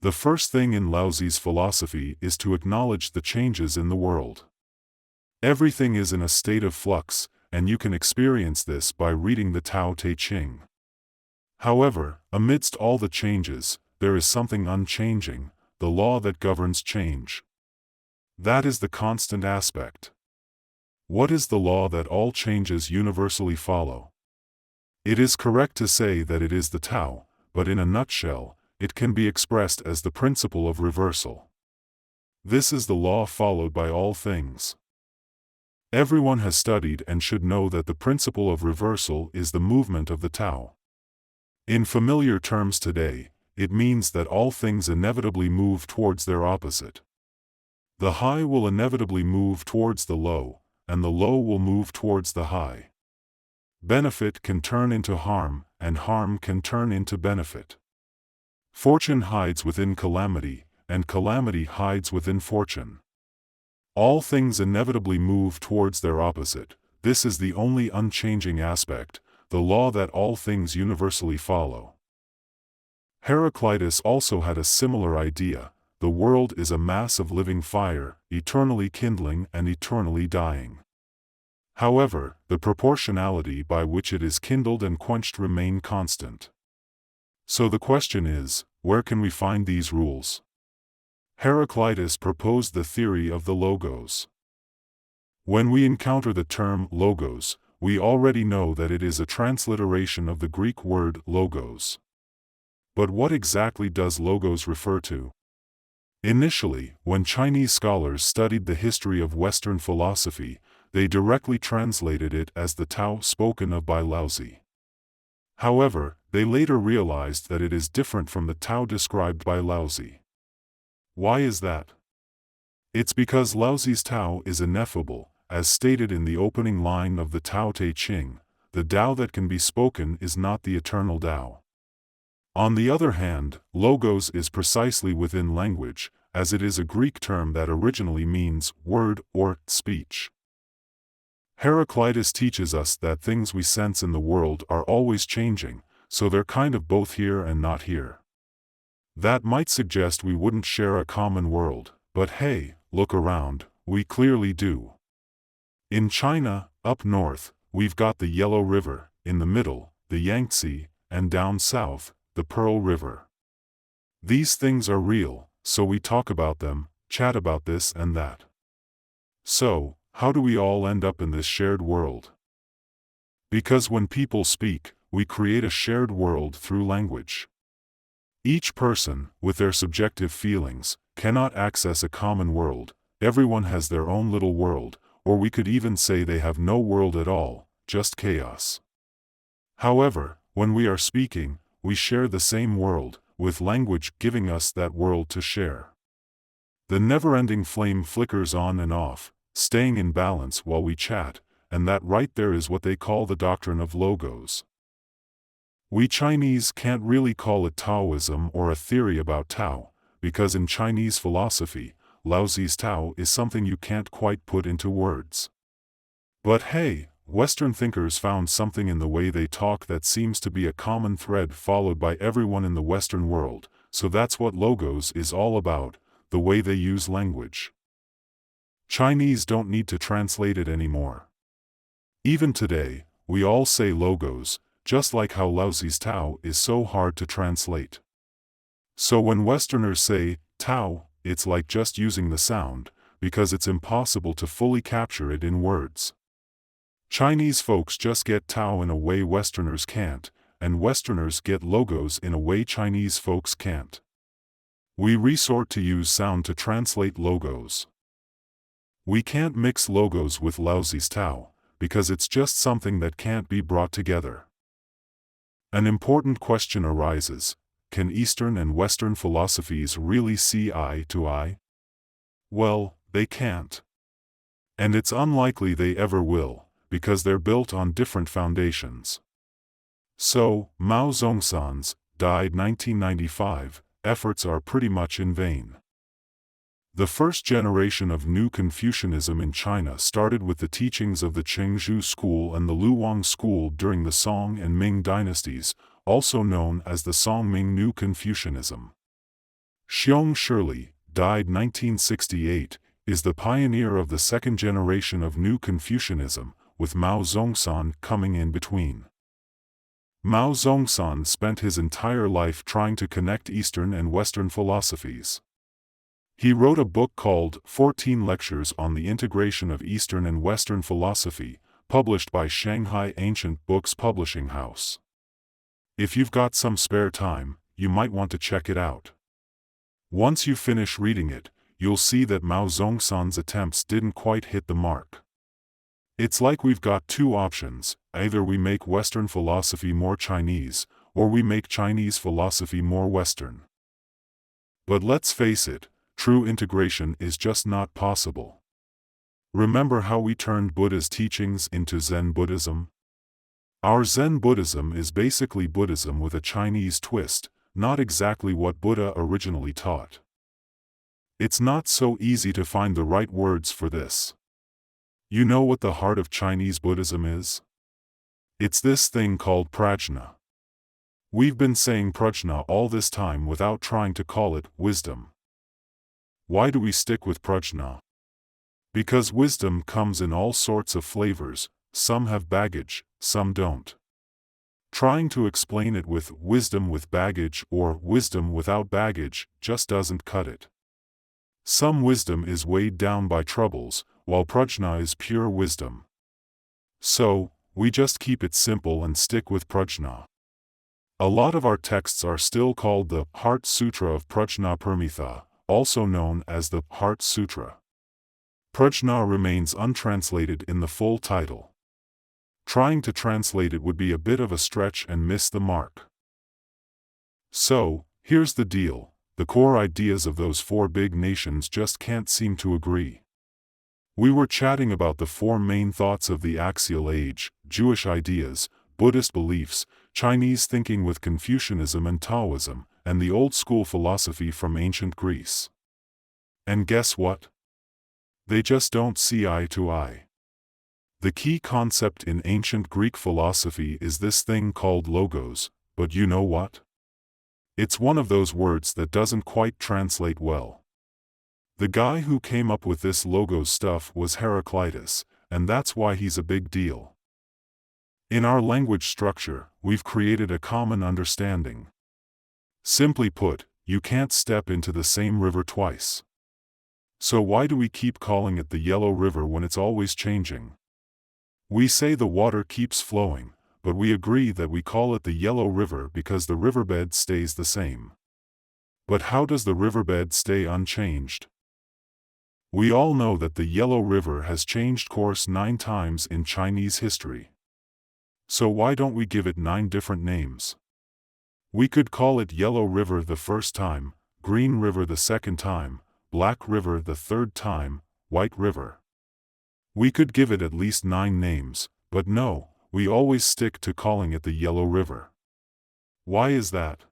The first thing in Laozi's philosophy is to acknowledge the changes in the world. Everything is in a state of flux, and you can experience this by reading the Tao Te Ching. However, amidst all the changes, there is something unchanging, the law that governs change. That is the constant aspect. What is the law that all changes universally follow? It is correct to say that it is the Tao, but in a nutshell, it can be expressed as the principle of reversal. This is the law followed by all things. Everyone has studied and should know that the principle of reversal is the movement of the Tao. In familiar terms today, it means that all things inevitably move towards their opposite. The high will inevitably move towards the low, and the low will move towards the high. Benefit can turn into harm, and harm can turn into benefit. Fortune hides within calamity, and calamity hides within fortune. All things inevitably move towards their opposite. This is the only unchanging aspect, the law that all things universally follow. Heraclitus also had a similar idea. The world is a mass of living fire, eternally kindling and eternally dying. However, the proportionality by which it is kindled and quenched remain constant. So the question is, where can we find these rules? Heraclitus proposed the theory of the logos. When we encounter the term logos, we already know that it is a transliteration of the Greek word logos. But what exactly does logos refer to? Initially, when Chinese scholars studied the history of Western philosophy, they directly translated it as the Tao spoken of by Laozi. However, they later realized that it is different from the Tao described by Laozi. Why is that? It's because Laozi's Tao is ineffable, as stated in the opening line of the Tao Te Ching. The Tao that can be spoken is not the eternal Tao. On the other hand, logos is precisely within language, as it is a Greek term that originally means word or speech. Heraclitus teaches us that things we sense in the world are always changing, so they're kind of both here and not here. That might suggest we wouldn't share a common world, but hey, look around, we clearly do. In China, up north, we've got the Yellow River, in the middle, the Yangtze, and down south, the Pearl River. These things are real, so we talk about them, chat about this and that. So, how do we all end up in this shared world? Because when people speak, we create a shared world through language. Each person, with their subjective feelings, cannot access a common world. Everyone has their own little world, or we could even say they have no world at all, just chaos. However, when we are speaking, we share the same world, with language giving us that world to share. The never-ending flame flickers on and off, staying in balance while we chat, and that right there is what they call the doctrine of logos. We Chinese can't really call it Taoism or a theory about Tao, because in Chinese philosophy, Laozi's Tao is something you can't quite put into words. But hey, Western thinkers found something in the way they talk that seems to be a common thread followed by everyone in the Western world, so that's what logos is all about, the way they use language. Chinese don't need to translate it anymore. Even today, we all say logos, just like how Laozi's Tao is so hard to translate. So when Westerners say Tao, it's like just using the sound, because it's impossible to fully capture it in words. Chinese folks just get Tao in a way Westerners can't, and Westerners get logos in a way Chinese folks can't. We resort to use sound to translate logos. We can't mix logos with Laozi's Tao, because it's just something that can't be brought together. An important question arises: can Eastern and Western philosophies really see eye to eye? Well, they can't. And it's unlikely they ever will, because they're built on different foundations. So, Mou Zongsan's, died 1995, efforts are pretty much in vain. The first generation of New Confucianism in China started with the teachings of the Qingzhou school and the Luoang school during the Song and Ming dynasties, also known as the Song-Ming New Confucianism. Xiong Shirley, died 1968, is the pioneer of the second generation of New Confucianism, with Mou Zongsan coming in between. Mou Zongsan spent his entire life trying to connect Eastern and Western philosophies. He wrote a book called 14 Lectures on the Integration of Eastern and Western Philosophy, published by Shanghai Ancient Books Publishing House. If you've got some spare time, you might want to check it out. Once you finish reading it, you'll see that Mou Zongsan's attempts didn't quite hit the mark. It's like we've got two options: either we make Western philosophy more Chinese, or we make Chinese philosophy more Western. But let's face it, true integration is just not possible. Remember how we turned Buddha's teachings into Zen Buddhism? Our Zen Buddhism is basically Buddhism with a Chinese twist, not exactly what Buddha originally taught. It's not so easy to find the right words for this. You know what the heart of Chinese Buddhism is? It's this thing called Prajna. We've been saying Prajna all this time without trying to call it wisdom. Why do we stick with Prajna? Because wisdom comes in all sorts of flavors, some have baggage, some don't. Trying to explain it with wisdom with baggage or wisdom without baggage just doesn't cut it. Some wisdom is weighed down by troubles, while Prajna is pure wisdom. So, we just keep it simple and stick with Prajna. A lot of our texts are still called the Heart Sutra of Prajnaparamita, also known as the Heart Sutra. Prajna remains untranslated in the full title. Trying to translate it would be a bit of a stretch and miss the mark. So, here's the deal: the core ideas of those four big nations just can't seem to agree. We were chatting about the four main thoughts of the axial age: Jewish ideas, Buddhist beliefs, Chinese thinking with Confucianism and Taoism, and the old school philosophy from ancient Greece. And guess what? They just don't see eye to eye. The key concept in ancient Greek philosophy is this thing called logos, but you know what? It's one of those words that doesn't quite translate well. The guy who came up with this logos stuff was Heraclitus, and that's why he's a big deal. In our language structure, we've created a common understanding. Simply put, you can't step into the same river twice. So why do we keep calling it the Yellow River when it's always changing? We say the water keeps flowing, but we agree that we call it the Yellow River because the riverbed stays the same. But how does the riverbed stay unchanged? We all know that the Yellow River has changed course 9 times in Chinese history. So why don't we give it 9 different names? We could call it Yellow River the first time, Green River the second time, Black River the third time, White River. We could give it at least 9 names, but no, we always stick to calling it the Yellow River. Why is that?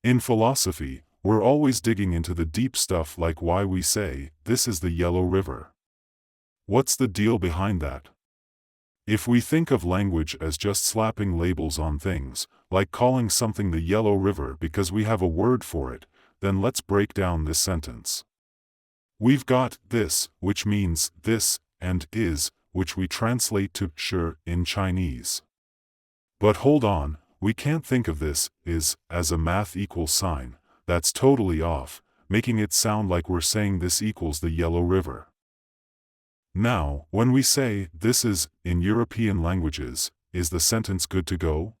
In philosophy, we're always digging into the deep stuff, like why we say, this is the Yellow River. What's the deal behind that? If we think of language as just slapping labels on things, like calling something the Yellow River because we have a word for it, then let's break down this sentence. We've got this, which means this, and is, which we translate to shi in Chinese. But hold on, we can't think of this is as a math equals sign. That's totally off, making it sound like we're saying this equals the Yellow River. Now, when we say this is in European languages, is the sentence good to go?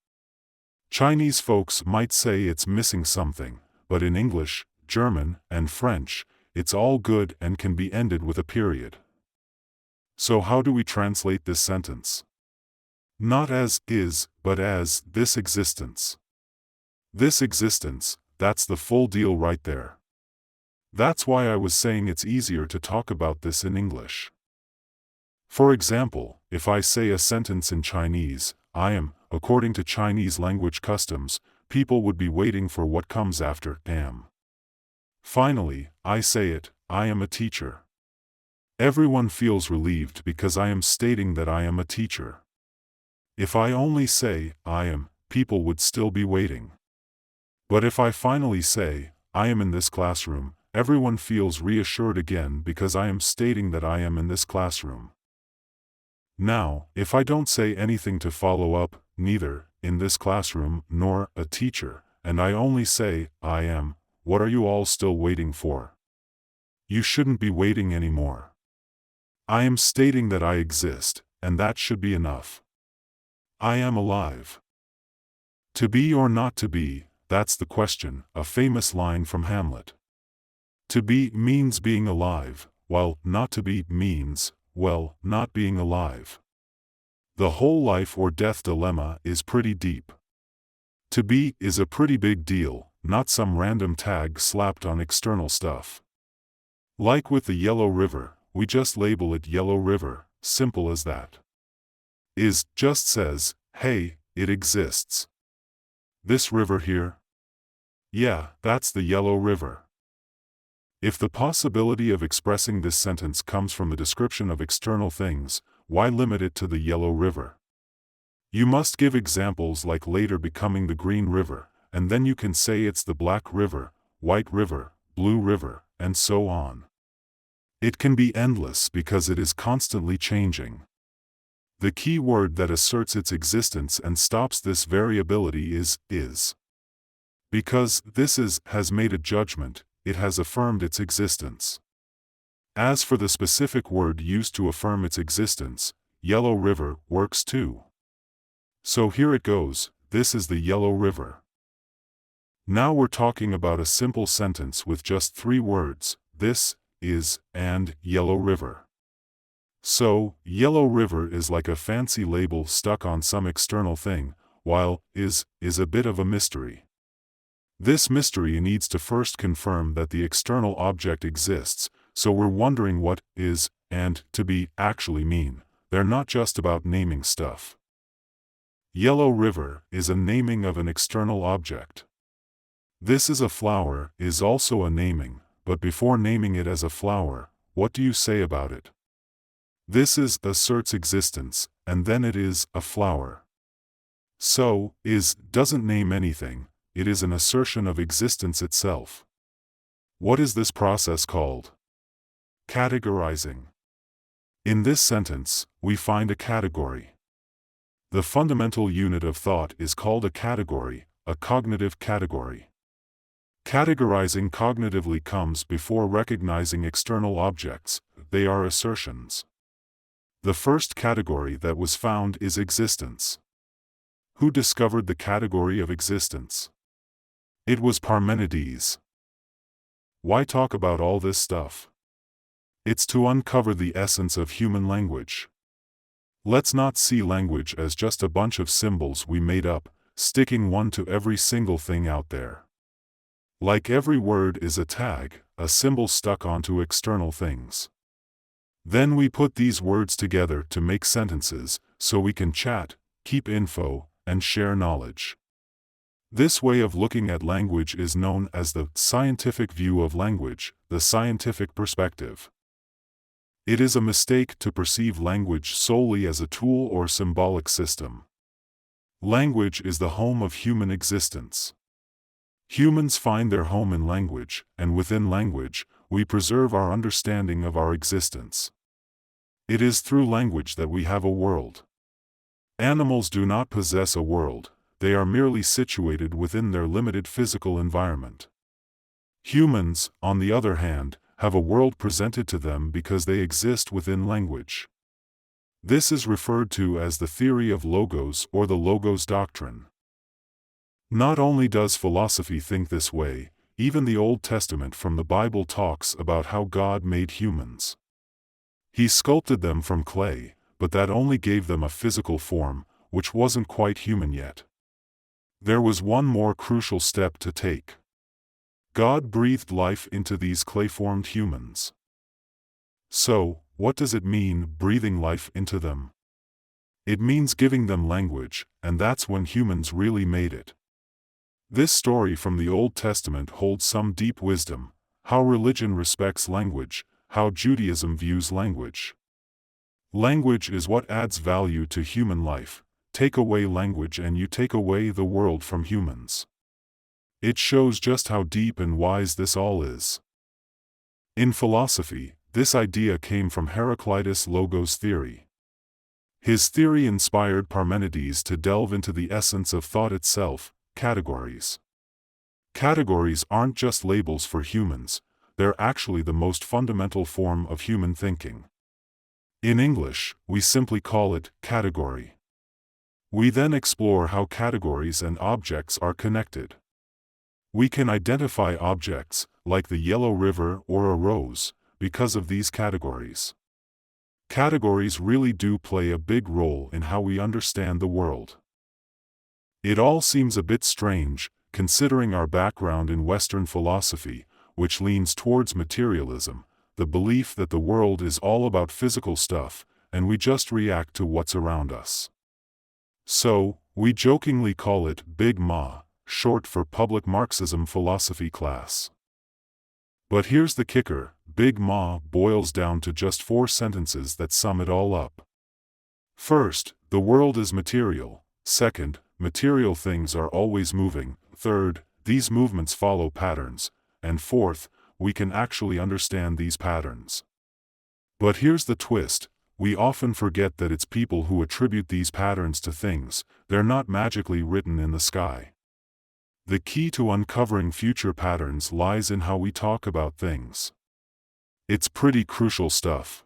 Chinese folks might say it's missing something, but in English, German, and French, it's all good and can be ended with a period. So how do we translate this sentence? Not as is, but as this existence. This existence, that's the full deal right there. That's why I was saying it's easier to talk about this in English. For example, if I say a sentence in Chinese, I am, according to Chinese language customs, people would be waiting for what comes after am. Finally, I say it, I am a teacher. Everyone feels relieved because I am stating that I am a teacher. If I only say, I am, people would still be waiting. But if I finally say, I am in this classroom, everyone feels reassured again because I am stating that I am in this classroom. Now, if I don't say anything to follow up, neither, in this classroom, nor, a teacher, and I only say, I am, what are you all still waiting for? You shouldn't be waiting anymore. I am stating that I exist, and that should be enough. I am alive. To be or not to be, that's the question, a famous line from Hamlet. To be means being alive, while not to be means, well, not being alive. The whole life or death dilemma is pretty deep. To be is a pretty big deal, not some random tag slapped on external stuff. Like with the Yellow River, we just label it Yellow River, simple as that. Is just says, hey, it exists. This river here? Yeah, that's the Yellow River. If the possibility of expressing this sentence comes from the description of external things, why limit it to the Yellow River? You must give examples like later becoming the Green River, and then you can say it's the Black River, White River, Blue River, and so on. It can be endless because it is constantly changing. The key word that asserts its existence and stops this variability is. Because this has made a judgment, it has affirmed its existence. As for the specific word used to affirm its existence, Yellow River works too. So here it goes, this is the Yellow River. Now we're talking about a simple sentence with just 3 words, this, is, and, Yellow River. So, Yellow River is like a fancy label stuck on some external thing, while is a bit of a mystery. This mystery needs to first confirm that the external object exists, so we're wondering what is and to be actually mean. They're not just about naming stuff. Yellow River is a naming of an external object. This is a flower is also a naming, but before naming it as a flower, what do you say about it? This is asserts existence, and then it is a flower. So, is doesn't name anything, it is an assertion of existence itself. What is this process called? Categorizing. In this sentence, we find a category. The fundamental unit of thought is called a category, a cognitive category. Categorizing cognitively comes before recognizing external objects, they are assertions. The first category that was found is existence. Who discovered the category of existence? It was Parmenides. Why talk about all this stuff? It's to uncover the essence of human language. Let's not see language as just a bunch of symbols we made up, sticking one to every single thing out there. Like every word is a tag, a symbol stuck onto external things. Then we put these words together to make sentences, so we can chat, keep info, and share knowledge. This way of looking at language is known as the scientific view of language, the scientific perspective. It is a mistake to perceive language solely as a tool or symbolic system. Language is the home of human existence. Humans find their home in language, and within language, we preserve our understanding of our existence. It is through language that we have a world. Animals do not possess a world, they are merely situated within their limited physical environment. Humans, on the other hand, have a world presented to them because they exist within language. This is referred to as the theory of logos or the logos doctrine. Not only does philosophy think this way, even the Old Testament from the Bible talks about how God made humans. He sculpted them from clay, but that only gave them a physical form, which wasn't quite human yet. There was one more crucial step to take. God breathed life into these clay-formed humans. So, what does it mean, breathing life into them? It means giving them language, and that's when humans really made it. This story from the Old Testament holds some deep wisdom, how religion respects language, how Judaism views language. Language is what adds value to human life. Take away language and you take away the world from humans. It shows just how deep and wise this all is. In philosophy, this idea came from Heraclitus' logos theory. His theory inspired Parmenides to delve into the essence of thought itself, categories. Categories aren't just labels for humans, they're actually the most fundamental form of human thinking. In English, we simply call it category. We then explore how categories and objects are connected. We can identify objects, like the yellow river or a rose, because of these categories. Categories really do play a big role in how we understand the world. It all seems a bit strange, considering our background in Western philosophy, which leans towards materialism, the belief that the world is all about physical stuff, and we just react to what's around us. So, we jokingly call it Big Ma, short for Public Marxism Philosophy class. But here's the kicker, Big Ma boils down to just 4 sentences that sum it all up. First, the world is material. Second, material things are always moving. Third, these movements follow patterns. And fourth, we can actually understand these patterns. But here's the twist, we often forget that it's people who attribute these patterns to things, they're not magically written in the sky. The key to uncovering future patterns lies in how we talk about things. It's pretty crucial stuff.